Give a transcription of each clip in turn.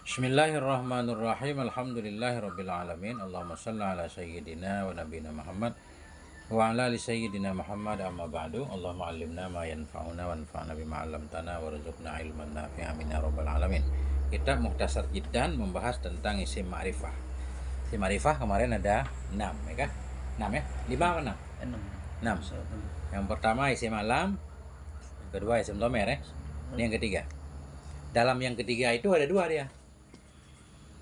Bismillahirrahmanirrahim. Alhamdulillahirabbil alamin. Allahumma shalli ala sayyidina wa nabiyina Muhammad wa ala ali sayyidina Muhammad amma ba'du. Allahumma 'allimna ma yanfa'una wanfa'na bima 'allamtana warzuqna ilman nafi'an amin ya rabbal alamin. Kitab Mukhtasar Jiddan membahas tentang isim ma'rifah. Isim ma'rifah kemarin ada 6 ya kan? 6 ya? 5 apa 6? 6. Yang pertama isim alam, yang kedua isim dhamir ya. Ini yang ketiga. Dalam yang ketiga itu ada 2 dia.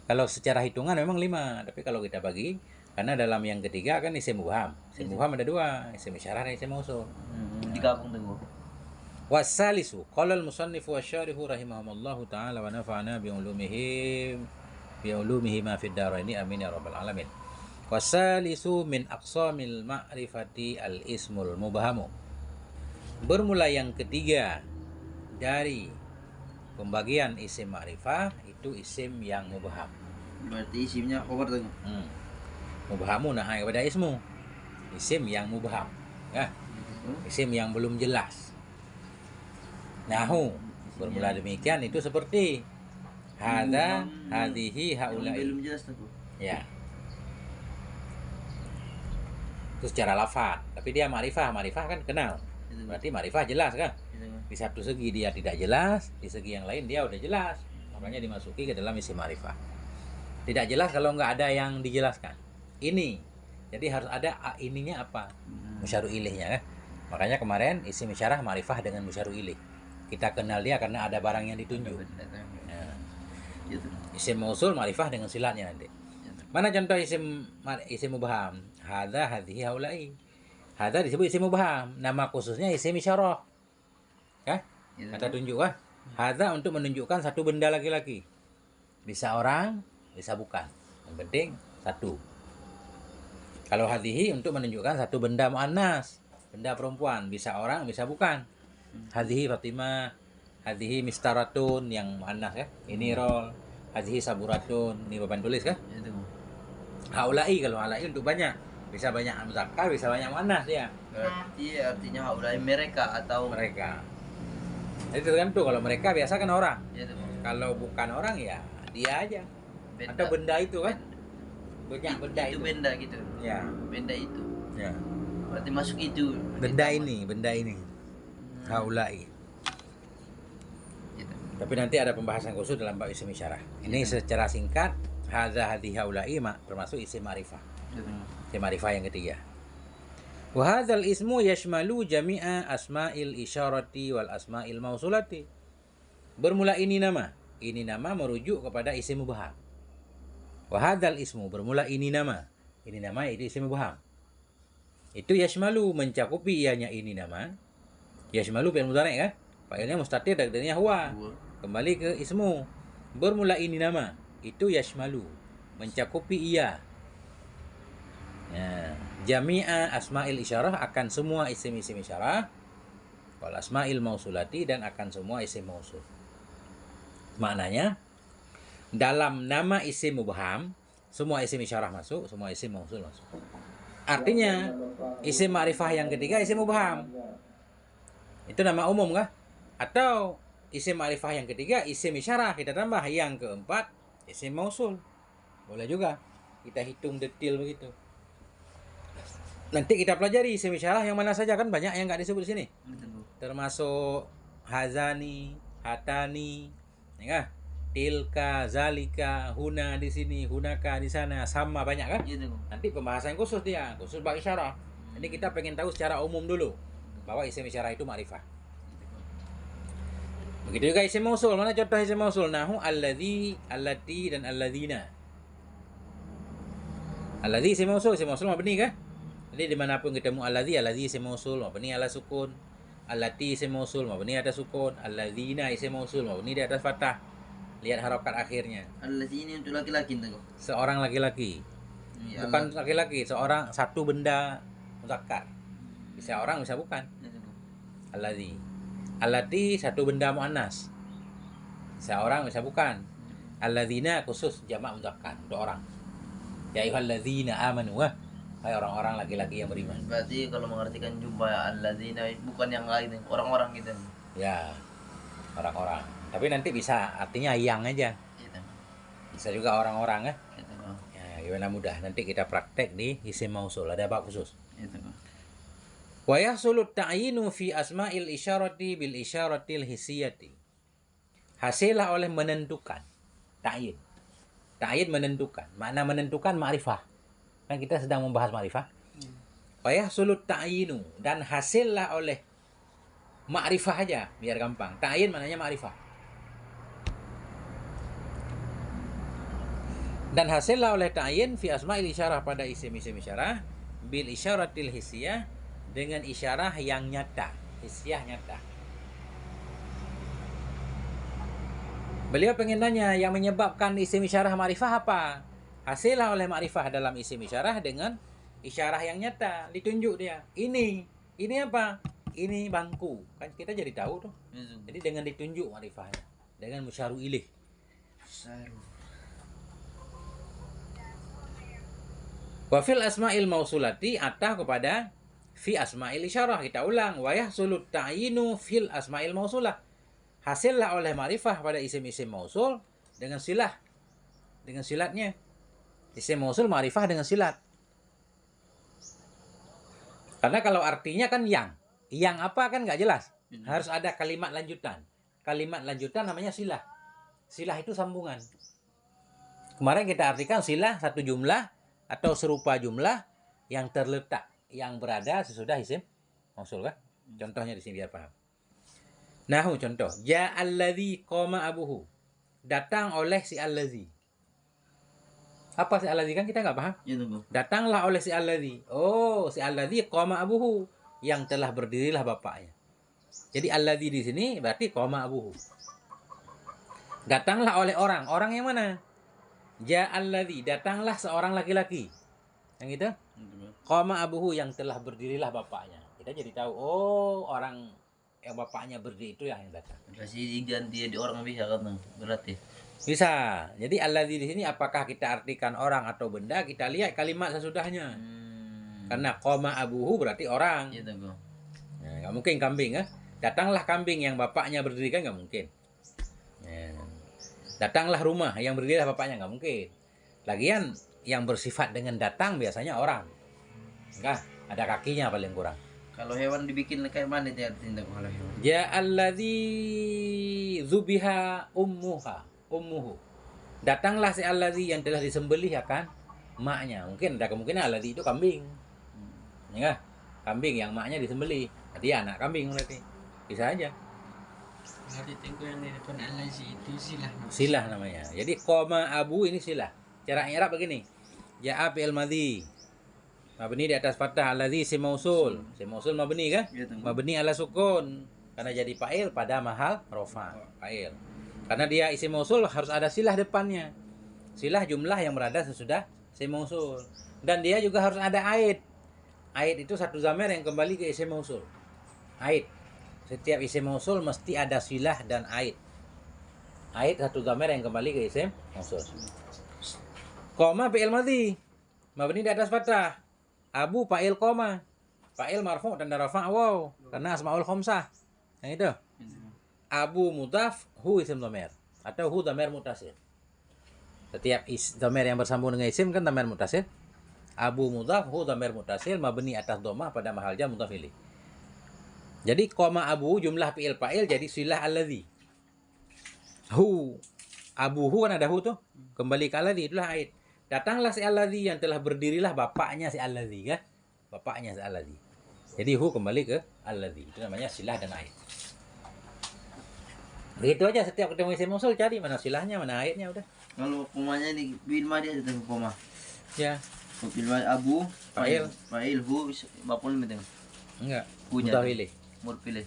Kalau secara hitungan memang 5, tapi kalau kita bagi, karena dalam yang ketiga kan isim mubham. Isim mubham ada 2, isim isyarah dan isim mausul. Digabung tuh. Wasalisu, qala al-musannif wa syarihu rahimahumullahu taala wa nafa'ana bi ulumihi ma fid dharaini amin ya rabbal alamin. Wasalisu min aqsamil ma'rifati al-ismul mubhamu. Bermula yang ketiga dari pembagian isim ma'rifah itu isim yang mubham. Berarti isimnya khabar tuh. Mubhamu nah kepada ismu. Isim yang mubham. Ya. Isim yang belum jelas. Nahu bermula demikian itu seperti hadza, hadhihi, haula'i. Belum jelas tuh. Ya. Itu secara lafaz, tapi dia ma'rifah kan kenal. Berarti ma'rifah jelas kan? Di satu segi dia tidak jelas, di segi yang lain dia udah jelas. Makanya dimasuki ke dalam isim ma'rifah. Tidak jelas kalau nggak ada yang dijelaskan. Ini. Jadi harus ada ininya apa? Musyaru ilihnya kan? Makanya kemarin isim isyarah ma'rifah dengan musyaru ilih. Kita kenal dia karena ada barang yang ditunjuk. Nah. Isim mausul ma'rifah dengan silatnya nanti. Mana contoh isim mubham? Hadza, hadhihi, haula'i. Hadza disebut isim mubham. Nama khususnya isim isyarah. Ya? Kata tunjuk kan? Hadza untuk menunjukkan satu benda laki-laki. Bisa orang, bisa bukan. Yang penting satu. Kalau hadhihi untuk menunjukkan satu benda muannas, benda perempuan, bisa orang, bisa bukan. Hadhihi Fatimah, hadhihi mistaratun yang muannas ya. Ini rol. Hadhihi saburatun, ini papan tulis kan? Haula'i kalau haula'i untuk banyak. Bisa banyak muzakkar, bisa banyak muannas dia. Berarti artinya haulai mereka atau Mereka. Jadi tergantung, kalau mereka biasa kan orang. ya tuh. Kalau bukan orang ya dia aja. Benda. Atau benda itu kan? Banyak benda itu. Benda gitu. Ya. Benda itu. Ya. Berarti masuk itu. Benda ini. Haula'i. Gitu. Tapi nanti ada pembahasan khusus dalam bab isim isyarah. Ini secara singkat hadza, hadhi, haula'i termasuk isim ma'rifah. Isim ma'rifah yang ketiga. Wa hadzal ismu yashmalu jami'a asma'il isyarati wal asma'il mausulati. Bermula ini nama. Ini nama merujuk kepada isim mubham. Wa hadzal ismu bermula ini nama. Ini nama itu isim mubham. Itu yashmalu mencakupi ianya ini nama. Yashmalu fi'il mudhari' kan? Fa'ilnya mustatir takdirnya huwa. Kembali ke ismu. Bermula ini nama. Itu yashmalu mencakupi ia. Ya, jami'a asma'il isyarah akan semua isim-isim isyarah, wal asma'il mausulati dan akan semua isim mausul. Maknanya dalam nama isim mubham semua isim isyarah masuk, semua isim mausul masuk. Artinya isim ma'rifah yang ketiga isim mubham. Itu nama umum kah? Atau isim ma'rifah yang ketiga isim isyarah, kita tambah yang keempat isim mausul. Boleh juga. Kita hitung detail begitu. Nanti kita pelajari isim isyarah yang mana saja kan banyak yang nggak disebut di sini. Termasuk hazani, hatani, ya kan? Tilka, zalika, huna di sini, hunaka di sana, sama banyak kan? Gitu. Nanti pembahasan khusus dia, khusus bab isyarah. Ini kita pengen tahu secara umum dulu bahwa isim isyarah itu ma'rifah. Begitu juga isim mausul. Mana contoh isim mausul? Nahu alladzi, allati dan alladzina. Alladzi isim mausul mabni kah? Jadi dimanapun ketemu alladzi isim mausul mabni ala sukun. Allati isim mausul mabni atas sukun. Alladzina isim mausul mabni di atas fathah. Lihat harokat akhirnya. Alladzina untuk laki-laki tuh. Seorang laki-laki. Bukan laki-laki, seorang satu benda muzakkar. Bisa orang, bisa bukan. Alladzi. Allati satu benda muannas. Bisa orang, bisa bukan. Alladzina khusus jamak muzakkar untuk orang. Ya ayyuhalladzina amanu. Hai orang-orang laki-laki yang beriman. Berarti kalau mengartikan jumlah alladzina bukan yang lain, orang-orang gitu. Ya, orang-orang. Tapi nanti bisa artinya yang aja. Gitu. Bisa juga orang-orang ya. Itu kok. Ya, gimana mudah. Nanti kita praktek di isim mausul. Ada bab khusus. Itu kok. Wa yahsulu ta'yinu fi asma'il isyarati bil isyaratil hisiyati. Hasillah oleh menentukan. Ta'yin. Ta'yin menentukan. Makna menentukan ma'rifah. Kan kita sedang membahas ma'rifah. Wa yahsulu ta'yinu. Dan hasillah oleh ma'rifah aja. Biar gampang. Ta'yin maknanya ma'rifah. Dan hasillah oleh ta'yin fi asma'il isyarah pada isim-isim isyarah. Bil isyaratil hisiyah. Dengan isyarah yang nyata, hisyah nyata. Beliau pengen tanya, yang menyebabkan isim isyarah ma'rifah apa? Hasillah oleh ma'rifah dalam isim isyarah dengan isyarah yang nyata, ditunjuk dia. Ini apa? Ini bangku. Kan kita jadi tahu tuh. Jadi dengan ditunjuk ma'rifahnya, dengan musyaru ilaih. Saru. Wa fil asma'il mausulati atah kepada fi asma'il isyarah. Kita ulang, wa yahsulu ta'yinu fil asma'il mausulah. Hasillah oleh ma'rifah pada isim-isim mausul dengan silah, dengan silatnya. Isim mausul ma'rifah dengan silat. Karena kalau artinya kan yang apa kan nggak jelas. Harus ada kalimat lanjutan. Kalimat lanjutan namanya silah. Silah itu sambungan. Kemarin kita artikan silah satu jumlah atau serupa jumlah yang terletak, yang berada sesudah isim mausul kan? Contohnya di sini biar paham. Nahu contoh, ja'alladzi qama abuhu. Datang oleh si alladzi. Apa si alladzi kan kita nggak paham? Itu kok. Datanglah oleh si alladzi. Oh, si alladzi qama abuhu, yang telah berdirilah bapaknya. Jadi alladzi di sini berarti qama abuhu. Datanglah oleh orang. Orang yang mana? Ja'alladzi, datanglah seorang laki-laki. Yang itu? Qama abuhu, yang telah berdirilah bapaknya. Kita jadi tahu, oh, orang yang bapaknya berdiri itu yang datang. Berarti diganti di orang bisa kan berarti. Bisa. Jadi alladzi di sini apakah kita artikan orang atau benda? Kita lihat kalimat sesudahnya. Karena qama abuhu berarti orang. Itu kok. Nah, nggak mungkin kambing ya. Datanglah kambing yang bapaknya berdiri kan nggak mungkin. Datanglah rumah yang berdiri bapaknya nggak mungkin. Lagian yang bersifat dengan datang biasanya orang. Enggak, ada kakinya paling kurang. Kalau hewan dibikin kayak mana dia artinya kalau hewan? Ja'alladzi zubiha ummuhu. Datanglah si alladzi yang telah disembelih akan maknya. Mungkin ada kemungkinan alladzi itu kambing. Ya, kambing yang maknya disembelih. Dia anak kambing berarti. Bisa aja. Berarti tengku yang di depan al-lazi itu silah. Silah namanya. Jadi qama abu ini silah. Cara i'rab begini. Ja'a fi'il madhi. Mabni di atas fathah, alladzi isim mausul. Isim mausul mabni kan? Mabni ala sukun. Karena jadi fa'il pada mahal rafa. Fa'il. Karena dia isim mausul harus ada silah depannya. Silah jumlah yang berada sesudah isim mausul. Dan dia juga harus ada aid. Aid itu satu zamir yang kembali ke isim mausul. Aid. Setiap isim mausul mesti ada silah dan aid. Aid satu zamir yang kembali ke isim mausul. Qama fi'il madhi. Mabni di atas fathah. Abu fa'il qama. Fa'il marfu' tanda rafa' waw karena asmaul khamsah. Yang itu. Abu mudhaf, hu isim dhamir atau hu dhamir muttasil. Setiap dhamir yang bersambung dengan isim kan dhamir muttasil. Abu mudhaf, hu dhamir muttasil mabni atas dhammah pada mahal jar mudhaf ilaih. Jadi qama abu jumlah fi'il fa'il jadi silah alladzi. Hu abuhu kan ada hu tuh. Kembali ke alladzi itulah aid. Datanglah si alladzi yang telah berdirilah bapaknya si alladzi kan? Bapaknya si alladzi. Jadi hu kembali ke alladzi. Itu namanya silah dan aid. Begitu aja setiap ketemu isim mausul cari mana silahnya, mana aidnya udah. Kalau komanya di bil madi ada tengku koma. Ya, Bil madi abu Fa'il. fa'il hu bapun betul. enggak. Punya. Mudhaf ilaih. Mur pilih.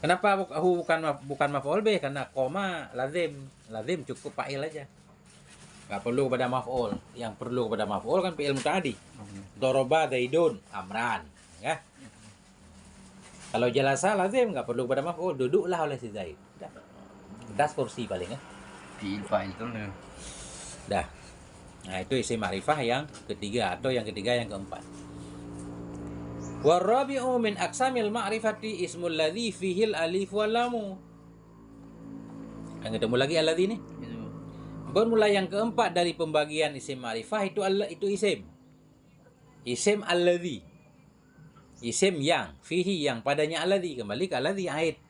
Kenapa hu bukan maf'ul bih? Karena koma lazim. Lazim cukup fa'il aja. Enggak perlu kepada maf'ul. Yang perlu kepada maf'ul kan fi'il muta'addi. Doroba zaidun amran, ya. Kalau jalasa lazim enggak perlu kepada maf'ul, duduklah oleh si Zaid. Dah. Das kursi paling ya. Fi'il fa'il itu nih. Dah. Nah, itu isim ma'rifah yang ketiga atau yang ketiga yang keempat. Warabi'u min aqsamil ma'rifati ismul ladzi fihil alif wal lam. Yang ketemu lagi alladzi nih. Itu. Bermula yang keempat dari pembagian isim ma'rifah itu isim. Isim alladhi. Isim yang, fihi yang padanya alladhi, kembali ke alladhi ait.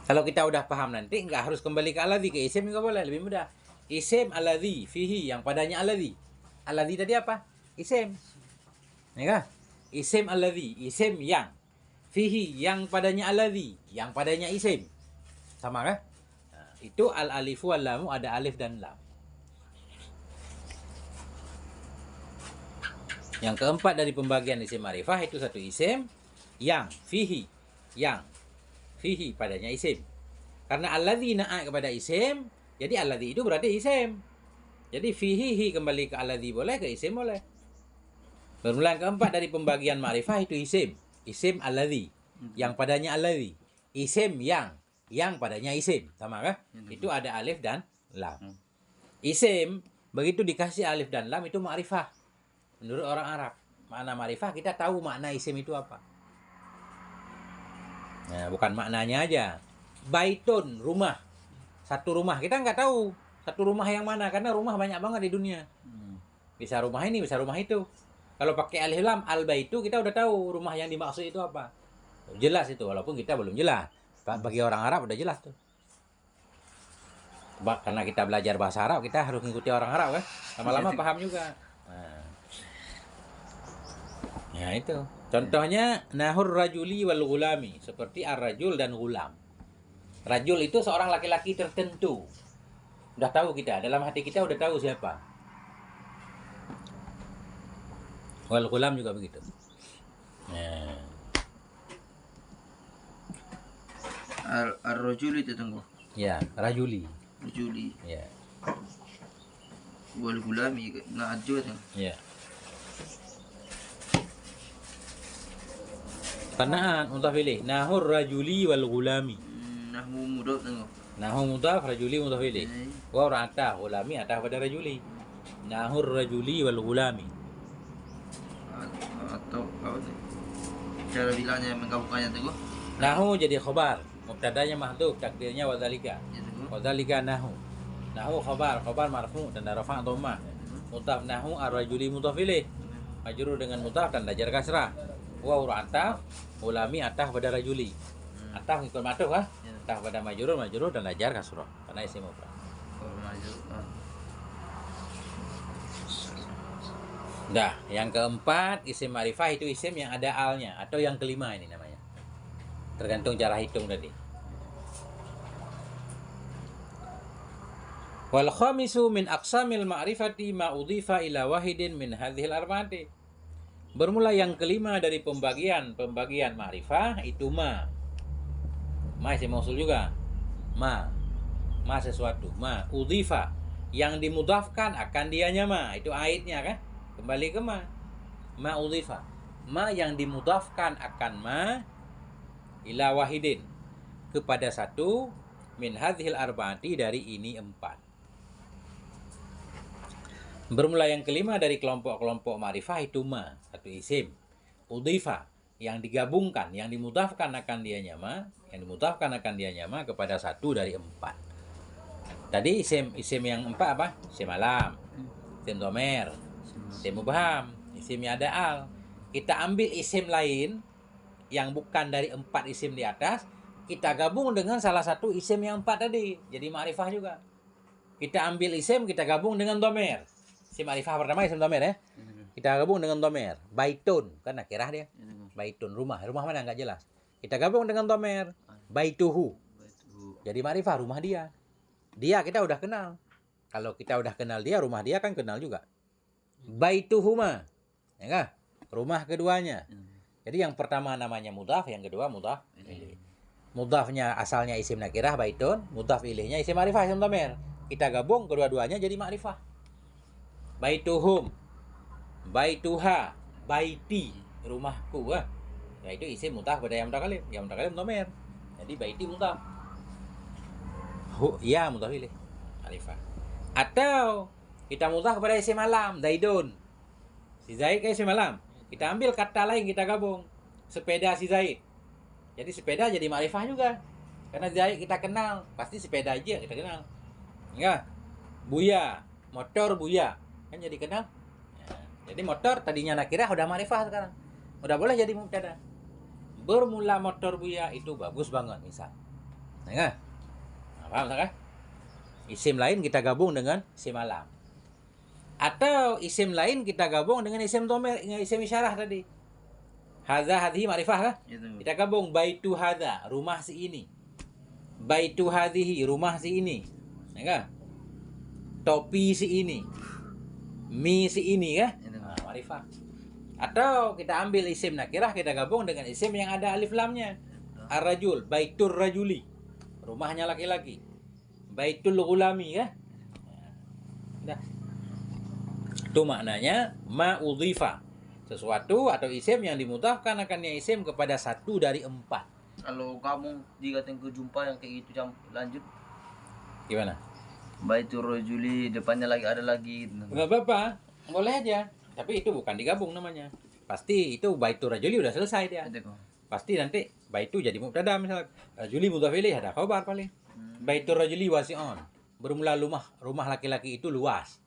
Kalau kita udah paham nanti nggak harus kembali ke alladhi, ke isim juga boleh, lebih mudah. Isim alladhi, fihi yang padanya alladhi. Alladhi tadi apa? Isim. Ya kan? Isim alladhi, isim yang. Fihi yang padanya alladhi, yang padanya isim. Sama kan? Nah, itu al-alifu wal lamu, ada alif dan lam. Yang keempat dari pembagian isim ma'rifah itu satu isim yang fihi, yang fihi padanya isim. Karena alladzi na'a kepada isim, jadi alladzi itu berarti isim. Jadi fihi kembali ke alladzi boleh, ke isim boleh. Bermula yang keempat dari pembagian ma'rifah itu isim. Isim alladzi, yang padanya alladzi. Isim yang padanya isim. Sama kan? Itu ada alif dan lam. Isim, begitu dikasih alif dan lam itu ma'rifah. Menurut orang Arab, makna ma'rifah kita tahu makna isim itu apa. Nah, bukan maknanya aja. Baitun, rumah. Satu rumah, kita nggak tahu satu rumah yang mana, karena rumah banyak banget di dunia. Bisa rumah ini, bisa rumah itu. Kalau pakai alif lam, al-baitu, kita udah tahu rumah yang dimaksud itu apa. Jelas itu, walaupun kita belum jelas. Bagi orang Arab udah jelas tuh. Karena kita belajar bahasa Arab, kita harus mengikuti orang Arab kan. Lama-lama paham juga. Nah. Ya itu. Contohnya nahur rajuli wal gulami, seperti ar-rajul dan gulam. Rajul itu seorang laki-laki tertentu. Udah tahu kita, dalam hati kita udah tahu siapa. Wal gulam juga begitu. Nah. Ar-rajul itu tunggu. Ya, rajuli. Rajuli. Ya. Wal gulami na'aju tu. Ya. Kanaan untuk pilih nahur rajuli wal gulami. Nahmu mudaf tunggu. Nahu mudhaf, rajuli mudhaf ilaih. Wa ra'ata gulami atah pada rajuli. Nahur rajuli wal gulami. Atau apa tu? Cara bilangnya menggabungkannya tunggu. Nahu jadi khabar, mubtadanya mahdhuf, takdirnya wadzalika. Ya tunggu. Wadzalika nahu. Nahu khabar marfu tanda rafa' dhammah. Mudhaf nahu ar-rajuli mudhaf ilaih. Majrur dengan mudhaf tanda jar kasrah. Wa ra'ata gulami atah pada rajuli. Atah ikut matuh kah? Atah pada majrur dan jar kasrah karena isim mufrad. Dah, yang keempat isim ma'rifah itu isim yang ada alnya, atau yang kelima ini namanya. Tergantung cara hitung tadi. Wal khamisu min aqsamil ma'rifati ma udhifa ila wahidin min hadhil arba'ati. Bermula yang kelima dari pembagian ma'rifah itu ma. Ma isim mausul juga. Ma sesuatu. Ma udhifa, yang dimudhafkan akan dianya ma, itu aidnya kan? Kembali ke ma udhifa, ma yang dimudhafkan akan ma ila wahidin, kepada satu min hadhil arba'ati, dari ini empat. Bermula yang kelima dari kelompok-kelompok ma'rifah itu ma, satu isim udhifa, yang digabungkan, yang dimudhafkan akan dianya ma, kepada satu dari empat. Tadi isim yang empat apa? Isim alam, isim domer, isim mubham, isim ada al. Kita ambil isim lain yang bukan dari empat isim di atas, kita gabung dengan salah satu isim yang empat tadi, jadi ma'rifah juga. Kita ambil isim, kita gabung dengan domer. Isim ma'rifah pertama isim domer ya. Kita gabung dengan domer. Baitun, kan nakirah dia. Baitun, rumah mana nggak jelas. Kita gabung dengan domer. Baituhu, jadi ma'rifah, rumah dia. Dia kita udah kenal. Kalau kita udah kenal dia, rumah dia kan kenal juga. Baituhuma, ya kan? Rumah keduanya. Jadi yang pertama namanya mudhaf, yang kedua mudhaf ilaih. Mudhafnya asalnya isim nakirah baitun, mudhaf ilaihnya isim ma'rifah, isim dhamir. Kita gabung kedua-duanya jadi ma'rifah. Baituhum, baituha, baiti, rumahku. Ya itu isim mudhaf pada yang mutakalim dhamir. Jadi baiti mudhaf. Ya mudhaf ilaih, ma'rifah. Atau kita mudhaf kepada isim alam, Zaidun. Si Zaid kayak isim alam. Kita ambil kata lain, kita gabung. Sepeda si Zaid. Jadi sepeda jadi ma'rifah juga. Karena Zaid kita kenal, pasti sepeda aja kita kenal. Ya, buya, motor buya, kan jadi kenal. Ya, jadi motor tadinya nakirah udah ma'rifah sekarang, udah boleh jadi mubtada. Bermula motor buya itu bagus banget misal. Ya, nah, paham kan? Isim lain kita gabung dengan isim alam. Atau isim lain kita gabung dengan isim domer, dengan isim isyarah tadi. Hadza hadhihi ma'rifah kan? Itu. Kita gabung baitu hadza, rumah si ini. Baitu hadhihi, rumah si ini. Ya kan? Topi si ini. Mi si ini kan? Itu. Nah, ma'rifah. Atau kita ambil isim nakirah kita gabung dengan isim yang ada alif lamnya. Ar-rajul, baitur rajuli. Rumahnya laki-laki. Baitul ghulami ya. Nah, itu maknanya ma'udhifa. Sesuatu atau isim yang dimudhafkan akannya isim kepada satu dari 4. Kalau kamu jika tengku jumpa yang kayak gitu lanjut Gimana? Baitur rajuli depannya lagi ada lagi. Enggak apa-apa. Boleh aja. Tapi itu bukan digabung namanya. Pasti itu baitur rajuli udah selesai dia. Itu kok. Pasti nanti baitu jadi mubtada misalnya. Rajuli mudhaf ilaih ada khabar paling. Baitur rajuli wasi'un. Bermula rumah laki-laki itu luas.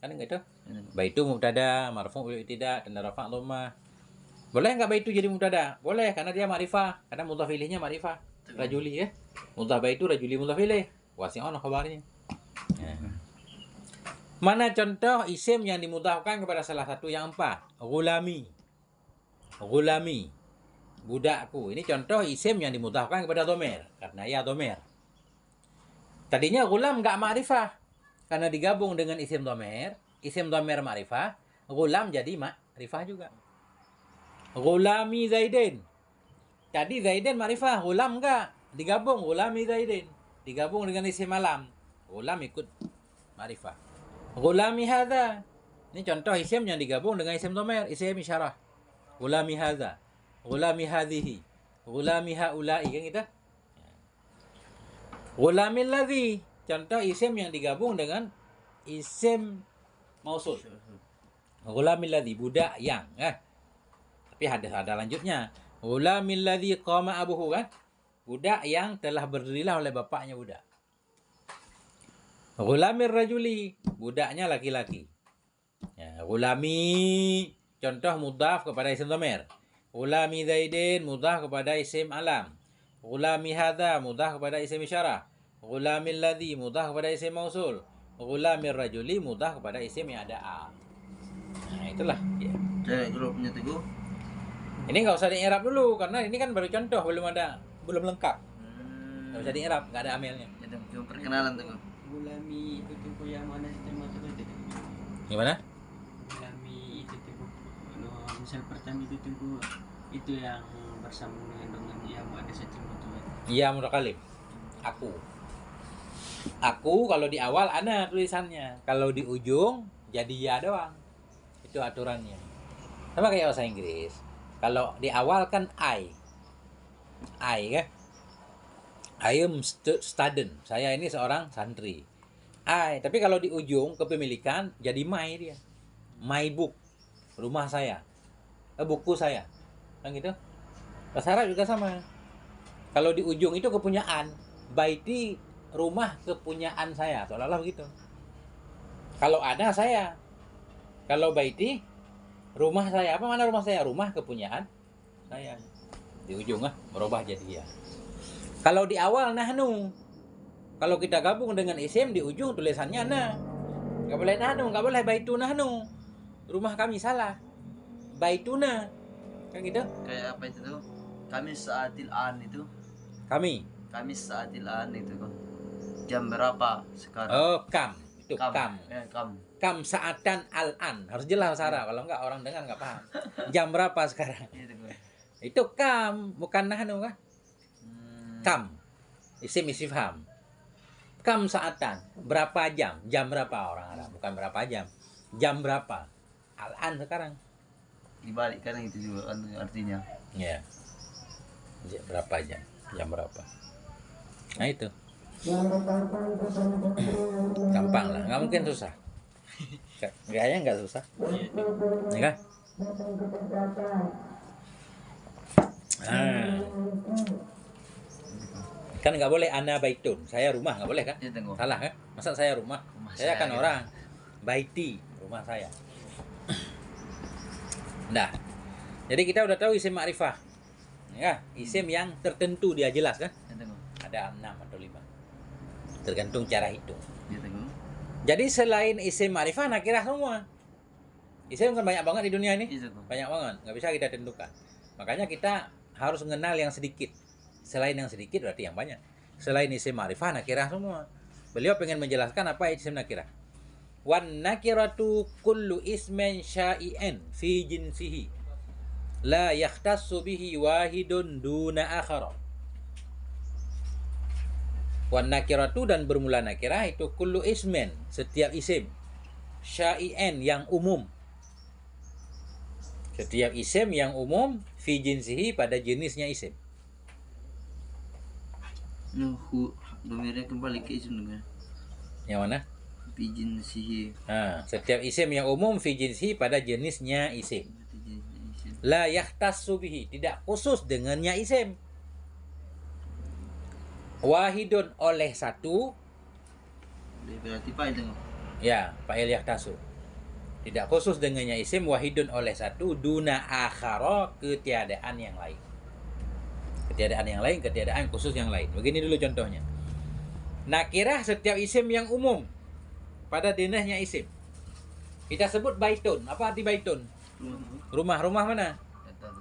Kan gitu? Baitu mubtada, marfu' bil ibtida, tanda rafa' dhammah. Boleh enggak baitu jadi mubtada? Boleh karena dia ma'rifah, karena mudhaf ilaihnya ma'rifah. Rajuli ya. Mudhaf baitu rajuli mudhaf ilaih. Wasi'un khabarnya. Ya. Mana contoh isim yang dimudhafkan kepada salah satu yang 4? Ghulami. Ghulami. Budakku. Ini contoh isim yang dimudhafkan kepada domer. Karena ya domer. Tadinya ghulam enggak ma'rifah. Karena digabung dengan isim domer ma'rifah, ghulam jadi ma'rifah juga. Ghulami Zaidin. Tadi Zaidin ma'rifah, ghulam enggak. Digabung ghulami Zaidin. Digabung dengan isim alam. Ghulam ikut ma'rifah. Ghulami hadza. Ini contoh isim yang digabung dengan isim domer, isim isyarah. Ghulami hadza. Ghulami hadhihi. Ghulami haula'i kan gitu. Ghulamil ladzi. Contoh isim yang digabung dengan isim mausul. Ghulamil ladzi, budak yang Tapi ada lanjutnya. Ghulamil ladzi qama abuhu kan? Budak yang telah berdirilah oleh bapaknya budak. Ghulamir rajuli, budaknya laki-laki. Ya, ghulami contoh mudhaf kepada isim dhamir. Ghulami Zaidin mudhaf kepada isim alam. Ghulami hadza mudhaf kepada isim isyarah. Ghulamil ladzi mudhaf kepada isim mausul. Ghulamir rajuli mudhaf kepada isim yang ada a. Nah, itulah ya. Cari grupnya Teguh. Ini nggak usah di-i'rab dulu karena ini kan baru contoh, belum lengkap. Nggak usah di-i'rab, nggak ada amelnya. Itu cuma perkenalan Teguh. Gulami itu tuh yang mana sistem atau itu? Gimana? Gulami itu tuh kalau misal pertama itu tuh itu yang bersambung dengan yang ada sistem itu. Iya, mutakallim. Aku kalau di awal ada tulisannya. Kalau di ujung jadi ya doang. Itu aturannya. Sama kayak bahasa Inggris. Kalau di awal kan I kan? I am student. Saya ini seorang santri. Tapi kalau di ujung kepemilikan jadi my dia. My book. Rumah saya. Buku saya. Kan gitu. Bahasa Arab juga sama. Kalau di ujung itu kepunyaan. Baiti rumah kepunyaan saya. Seolah-olah begitu. Kalau ada saya. Kalau baiti rumah saya. Apa mana rumah saya? Rumah kepunyaan saya. Di ujung berubah jadi ya. Kalau di awal nahnu. Kalau kita gabung dengan isim di ujung tulisannya nah. Enggak boleh nahnu, enggak boleh baitu nahnu. Rumah kami salah. Baituna. Kan gitu? Kayak apa itu tuh? Kami saatil an itu. Kami. Kami saatil an itu kok. Jam berapa sekarang? Oh, kam. Itu kam. Kam. Kam saatan al-an. Harus jelas Sarah. Kalau enggak orang dengar enggak paham. Jam berapa sekarang? Itu kok. Itu kam, bukan nahnu kan? Kam. Isim istifham. Kam saatan. Berapa jam? Jam berapa orang Arab? Bukan berapa jam. Jam berapa? Al-an sekarang. Dibalik kan itu juga kan artinya. Ya. Berapa jam? Jam berapa? Nah itu. Gampang lah, nggak mungkin susah. Kayaknya nggak susah. Ya kan? Nah. Kan nggak boleh ana baitun, saya rumah, nggak boleh kan? Iya tengok. Salah kan? Masa saya rumah? Rumah Saya kan saya. orang. Baiti, rumah saya. Nah, jadi kita udah tahu isim ma'rifah. Ya, isim yang tertentu dia jelas kan? Iya tengok. Ada 6 atau 5. Tergantung cara hitung. Iya tengok. Jadi selain isim ma'rifah, nakirah semua. Isim kan banyak banget di dunia ini. Iya tengok. Banyak banget, nggak bisa kita tentukan. Makanya kita harus mengenal yang sedikit. Selain yang sedikit berarti yang banyak. Selain isim ma'rifah, nakirah semua. Beliau pengen menjelaskan apa isim nakirah. Wan nakiratu kullu ismin syai'an fi jinsihi la yakhtassu bihi wahidun duna akhara. Wan nakiratu dan bermula nakirah itu kullu ismin, setiap isim, syai'an yang umum. Setiap isim yang umum fi jinsihi pada jenisnya isim. Domirnya kembali ke isim dengan Yang mana? pijin sihi. Nah, setiap isim yang umum fi jinsihi pada jenisnya isim. La yahtassu bihi, tidak khusus dengannya isim. Wahidun oleh satu, Berarti pak tengok. ya, fa'il yahtassu. Tidak khusus dengannya isim, wahidun oleh satu, duna akhara, ketiadaan yang lain. Ketiadaan yang lain, ketiadaan khusus yang lain. Begini dulu contohnya. Nakirah setiap isim yang umum pada jenisnya isim. Kita sebut baitun. Apa arti baitun? Rumah. Rumah mana?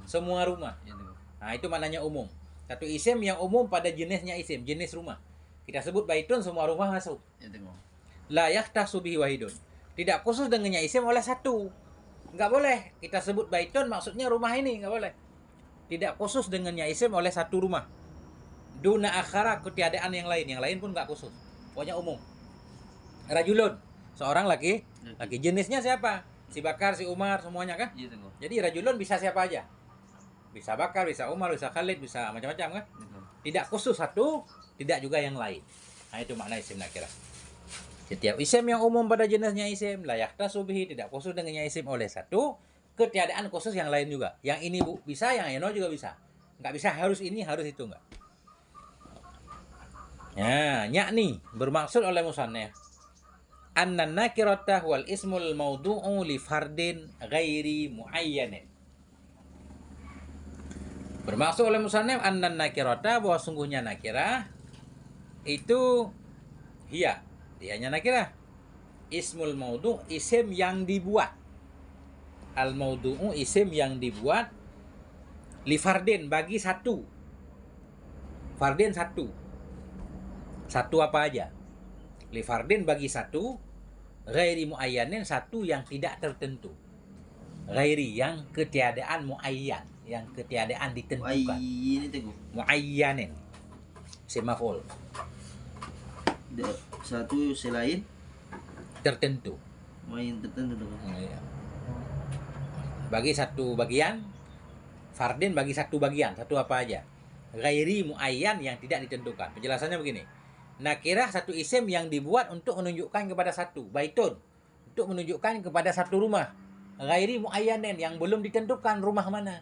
Semua rumah. Iya tengok. Nah, itu maknanya umum. Satu isim yang umum pada jenisnya isim, jenis rumah. Kita sebut baitun, semua rumah masuk. Iya tengok. La yahtassu bihi wahidun. Tidak khusus dengannya isim oleh satu. Enggak boleh kita sebut baitun maksudnya rumah ini, enggak boleh. Tidak khusus dengannya isim oleh satu rumah. Duna akhara, ketiadaan yang lain pun enggak khusus. Pokoknya umum. Rajulun, seorang laki. Jenisnya siapa? Si Bakar, si Umar, semuanya kan? Iya tengok. Jadi rajulun bisa siapa aja. Bisa Bakar, bisa Umar, bisa Khalid, bisa macam-macam kan? Tidak khusus satu, tidak juga yang lain. Nah, itu makna isim nakirah. Setiap isim yang umum pada jenisnya isim, la yahtassu bihi, tidak khusus dengannya isim oleh satu, ketiadaan khusus yang lain juga. Yang ini bisa, yang ini juga bisa. Enggak bisa harus ini, harus itu enggak. Ya, yakni bermaksud oleh musannif annan nakirata wal ismul maudu'u li fardin ghairi muayyanin. Bermaksud oleh musannif annan nakirata, bahwa sungguhnya nakirah itu dianya nakirah. Ismul maudu', isim yang dibuat. Al maudu'u, isim yang dibuat li fardin, bagi satu. Fardin satu. Satu apa aja? Li fardin bagi satu, ghairi muayyanin, satu yang tidak tertentu. Ghairi, yang ketiadaan muayyan, yang ketiadaan ditentukan. Ini tengok. Muayyanin, semaful, Satu selain tertentu. main tertentu tengok. Bagi satu bagian, fardin bagi satu bagian, satu apa aja. Ghairi muayyan, yang tidak ditentukan. Penjelasannya begini. Nakirah satu isim yang dibuat untuk menunjukkan kepada satu. Baitun, untuk menunjukkan kepada satu rumah. Ghairi muayyanin, yang belum ditentukan rumah mana.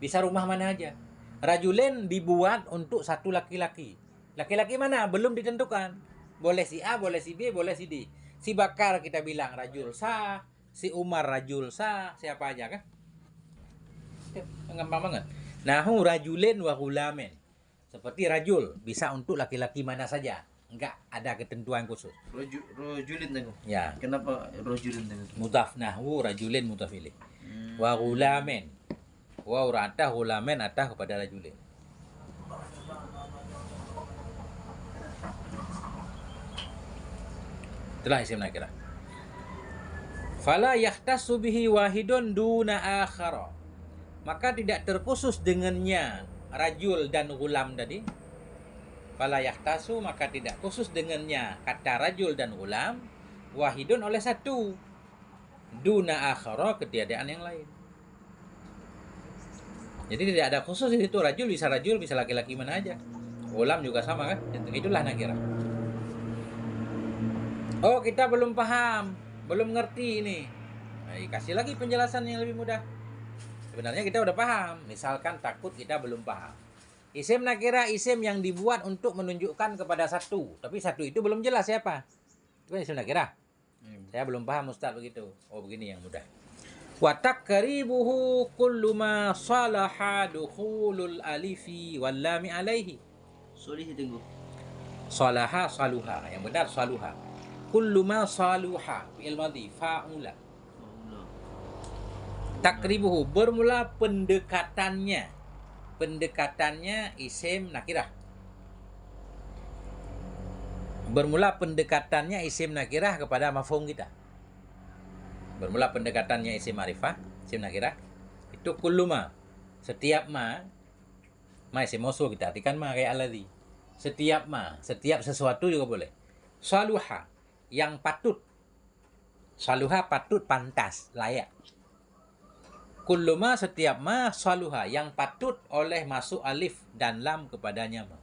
Bisa rumah mana aja. Rajulin dibuat untuk satu laki-laki. Laki-laki mana? Belum ditentukan. Boleh si A, boleh si B, boleh si D. Si Bakar kita bilang rajul sah, si Umar rajul sah, siapa aja kan? Gampang banget. Nahu rajulin wa ghulamin. Seperti rajul, bisa untuk laki-laki mana saja. Enggak ada ketentuan khusus. Rojulin tengok. Ya. Kenapa rojulin tengok? Mudhaf nahwu rajulin mudhaf ilaih. Wa ghulamin. Wa urata ghulamin atah kepada rajulin. Itulah isim nakirah. Fala yahtassu bihi wahidun duna akhara. Maka tidak terkhusus dengannya rajul dan gulam tadi. Fala yahtasu, maka tidak khusus dengannya kata rajul dan gulam, wahidun oleh satu, duna akhara, ketiadaan yang lain. Jadi tidak ada khusus di situ. Rajul, bisa laki-laki mana aja. Gulam juga sama kan? Itulah nakirah. Oh, kita belum paham, belum ngerti ini. Nah, kasih lagi penjelasan yang lebih mudah. Sebenarnya kita udah paham. Misalkan takut kita belum paham. Isim nakirah isim yang dibuat untuk menunjukkan kepada satu, tapi satu itu belum jelas siapa. Itu kan isim nakirah. Saya belum paham Ustaz begitu. Oh begini yang mudah. Wa taqribuhu kullu ma salaha dukhulul alifi wal lami alaihi. Solih tunggu. Salaha saluha. Yang benar saluha. Kullu ma saluha fi'il madhi fa'ula. Takribuhu bermula pendekatannya. Pendekatannya isim nakirah. Bermula pendekatannya isim nakirah kepada mafhum kita. Bermula pendekatannya isim ma'rifah, isim nakirah. Itu kulluma. Setiap ma isim mausul kita artikan ma kayak alladhi. Setiap setiap sesuatu juga boleh. Saluha yang patut. Saluha patut, pantas, layak. Kulluma setiap ma saluha yang patut oleh masuk alif dan lam kepadanya ma.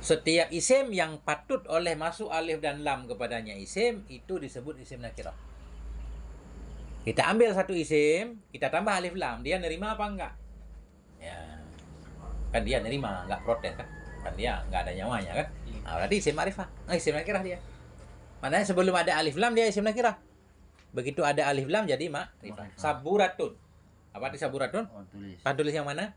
Setiap isim yang patut oleh masuk alif dan lam kepadanya isim itu disebut isim nakirah. Kita ambil satu isim, kita tambah alif lam, dia nerima apa enggak? Ya. Kan dia nerima, enggak protes kan? Kan dia enggak ada nyawanya kan? Nah, berarti isim ma'rifah. Isim nakirah dia. Maknanya sebelum ada alif lam dia isim nakirah. Begitu ada alif lam jadi ma'rifah. Saburatun. Apa arti saburatun? Oh, tulis. Tulis yang mana?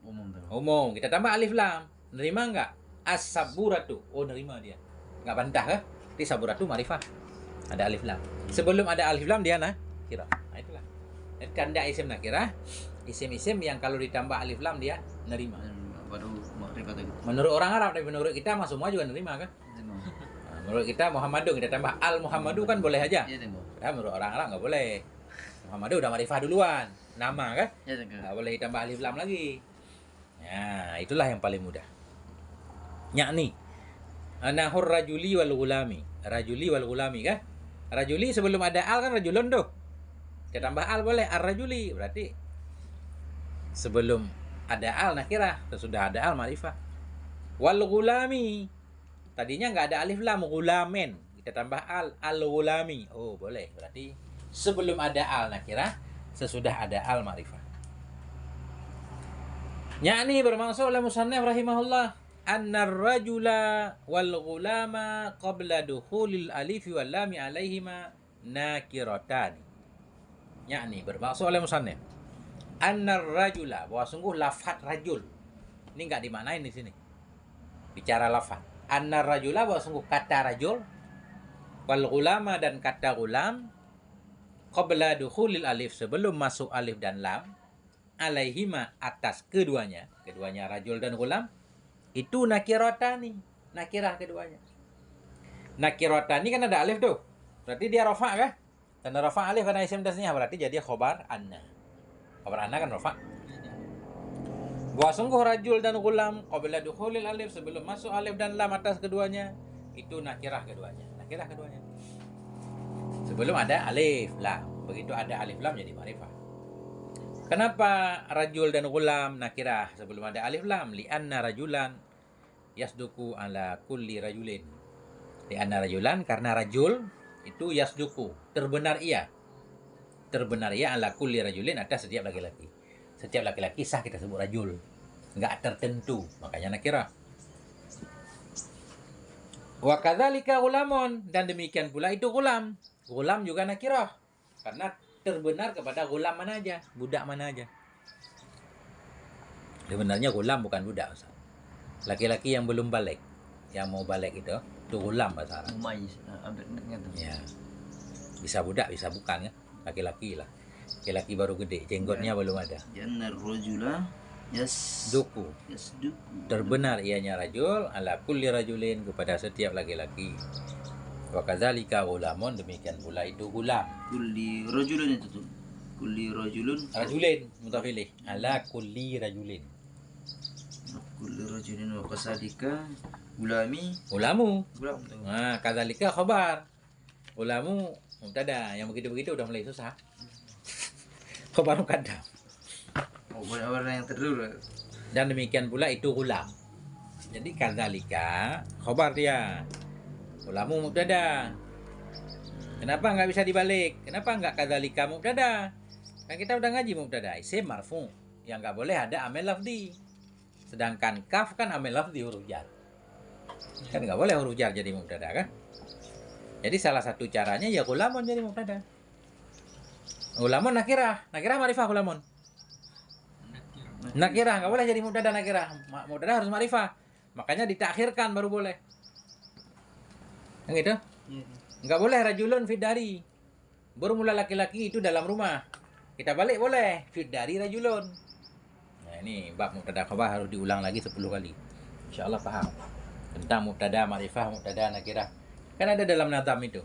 Umum tuh. Umum. Kita tambah alif lam. Nerima enggak? As-saburatu. Oh, nerima dia. Enggak bantah kan? Di saburatu ma'rifah. Ada alif lam. Sebelum ada alif lam dia nakirah. Nah, itulah. Jadi tanda isim nakirah, isim-isim yang kalau ditambah alif lam dia nerima. Baru makrifat itu. Menurut orang Arab dan menurut kita mah semua juga nerima kan? Nah, menurut kita Muhammadu kita tambah al Muhammadu kan boleh aja. Iya tunggu. Ya, menurut orang Arab nggak boleh. Muhammadu udah ma'rifah duluan, nama kan? Iya tunggu. Nggak boleh ditambah alif lam lagi. Ya, itulah yang paling mudah. Yakni anahur rajuli wal gulami. Rajuli wal gulami kan? Rajuli sebelum ada al kan rajulun tuh. Kita tambah al boleh ar-rajuli. Berarti sebelum ada al nakirah, sesudah ada al ma'rifah. Wal gulami. Tadinya nggak ada alif lam, gulamen. Kita tambah al-gulami. Oh, boleh. Berarti sebelum ada al nakirah, sesudah ada al ma'rifah. Yakni bermaksud oleh musannif rahimahullah anna ar-rajula wal gulama qabla dukhulil alif wal lam alaihima nakiratan. Yakni bermaksud oleh musannif anna ar-rajula, bahwa sungguh lafaz rajul. Ini enggak dimaknain di sini. Bicara lafaz. Anna ar-rajula, bahwa sungguh kata rajul wal gulama dan kata gulam qabla dukhulil alif, sebelum masuk alif dan lam, alaihima atas keduanya rajul dan gulam itu nakiratani, nakirah keduanya. Nakiratani kan ada alif tuh, berarti dia rafa kan? Tanda rafa alif karena isim tasnya, berarti jadi khobar anna. Khobar anna kan rafa. Bahwa sungguh rajul dan gulam qabla dukhulil alif, sebelum masuk alif dan lam atas keduanya itu nakirah keduanya. Nakirah keduanya. Sebelum ada alif lam. Begitu ada alif lam jadi ma'rifah. Kenapa rajul dan gulam nakirah sebelum ada alif lam? Li'anna rajulan yasduku ala kulli rajulin. Li'anna rajulan, karena rajul itu yasduku, terbenar ia. Terbenar ia ala kulli rajulin, atas setiap laki-laki. Setiap laki-laki sah kita sebut rajul. Enggak tertentu, makanya nakirah. Wa kadzalika gulamun, dan demikian pula itu gulam. Gulam juga nakirah karena terbenar kepada gulam mana aja, budak mana aja. Sebenarnya gulam bukan budak, Ustaz. Laki-laki yang belum balik, yang mau balik itu gulam bahasa Arab. Mumayyiz, ambil tuh. Ya. Bisa budak, bisa bukan ya. Laki-laki lah. Laki-laki baru gede, jenggotnya belum ada. Jannar rajula Duku. yasduku. Terbenar ianya rajul ala kulli rajulin, kepada setiap laki-laki. Wa kadzalika gulamun, demikian pula itu gulam. Kulli rajulun itu tuh. Kulli rajulun. Rajulin mutafilih ala kulli rajulin. Kulli rajulin wa kadzalika gulami. Gulamu. Gulam tuh. Nah, kadzalika khabar. Gulamu mubtada. Yang begitu-begitu udah mulai susah. Khabar muqaddam. Oh, orang yang terdulu. Dan demikian pula itu gulam. Jadi kadzalika khabar dia. Gulamu mubtada. Kenapa nggak bisa dibalik? Kenapa nggak kadzalika mubtada? Kan kita udah ngaji mubtada, isim marfu. yang nggak boleh ada amil lafdi. Sedangkan kaf kan amil lafdi huruf jar. Kan nggak boleh huruf jar jadi mubtada kan? Jadi salah satu caranya ya gulamun jadi mubtada. Gulamun nakirah ma'rifah gulamun. Nakirah nggak boleh jadi mubtada nakirah. Mubtada harus ma'rifah. Makanya ditakhirkan baru boleh. Yang itu? Iya. Nggak boleh rajulun fidari. Bermula laki-laki itu dalam rumah. Kita balik boleh fidari rajulun. Nah ini bab mubtada khabar harus diulang lagi 10 kali. Insyaallah paham. Tentang mubtada ma'rifah, mubtada nakirah. Kan ada dalam nazam itu.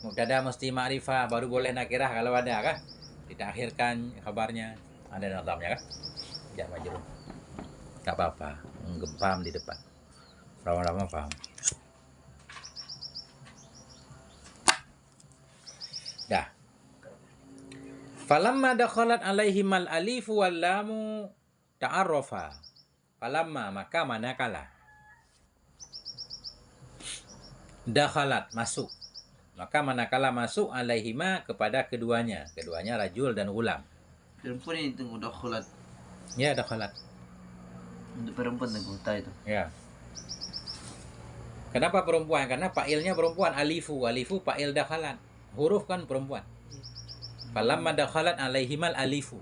Mubtada mesti ma'rifah baru boleh nakirah kalau ada kan? Ditakhirkan kabarnya. Ada nazamnya kan? Ya majrur. Enggak apa-apa. Paham di depan. Lama-lama paham. Dah. Falamma dakhalat alaihimal alifu wal lamu ta'arrafa. Falamma maka manakala. Dakhalat masuk. Maka manakala masuk alaihima kepada keduanya. Keduanya rajul dan gulam. Perempuan ini tunggu dakhalat. Ya dakhalat. Untuk perempuan tunggu itu. Ya. Kenapa perempuan? Karena fa'ilnya perempuan. Alifu fa'il dakhalat. Huruf kan perempuan. Falamma dakhalat alaihimal alifu.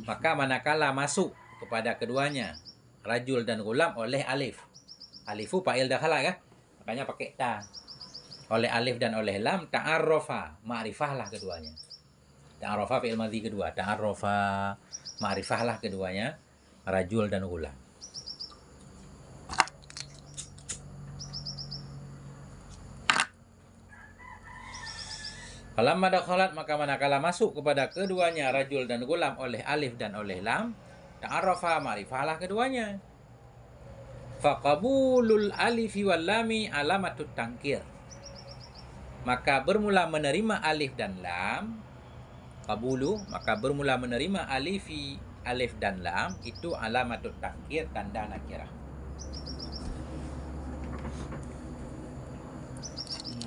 Maka manakala masuk kepada keduanya rajul dan gulam oleh alif. Alifu fa'il dakhala kan? Makanya pakai ta. Oleh alif dan oleh lam ta'arrafa, ma'rifahlah keduanya. Ta'arrafa fi'il madhi kedua. Ta'arrafa, ma'rifahlah keduanya rajul dan gulam. Falamma dakhalat maka manakala masuk kepada keduanya rajul dan gulam oleh alif dan oleh lam ta'arrafa ma'rifahlah keduanya. Faqabulul alifi wal lami alamatut tangkir. Maka bermula menerima alif dan lam qabulu maka bermula menerima alif dan lam itu alamatut tangkir tanda nakirah.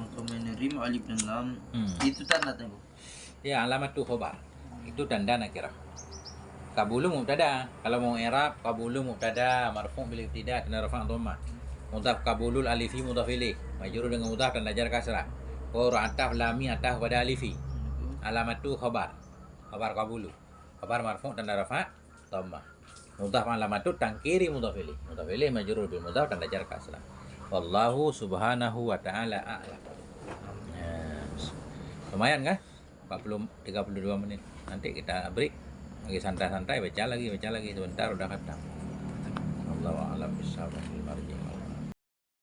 Maka menerima alif dan lam itu tanda tunggu. Ya, alamat tu khobar. Itu tanda nakirah. Qabulu mubtada. Kalau mau i'rab qabulu mubtada marfu' bil ibtida' tanda rafa' dhammah. Mudhaf qabulul alifi mudhaf ilaih. Majrur dengan mudhaf tanda jar kasrah. Wa ataf lami ataf pada alifi. Alamat tu khobar. Khobar qabulu. Khobar marfu' tanda rafa' dhammah. Mudhaf alamat tu tangkiri mudhaf ilaih. Mudhaf ilaih majrur bil mudhaf tanda jar kasrah. Wallahu subhanahu wa ta'ala a'lam. Yes. Lumayan kan? 32 menit. Nanti kita break. Lagi santai-santai baca lagi sebentar udah khatam. Allahu a'lam bishawab.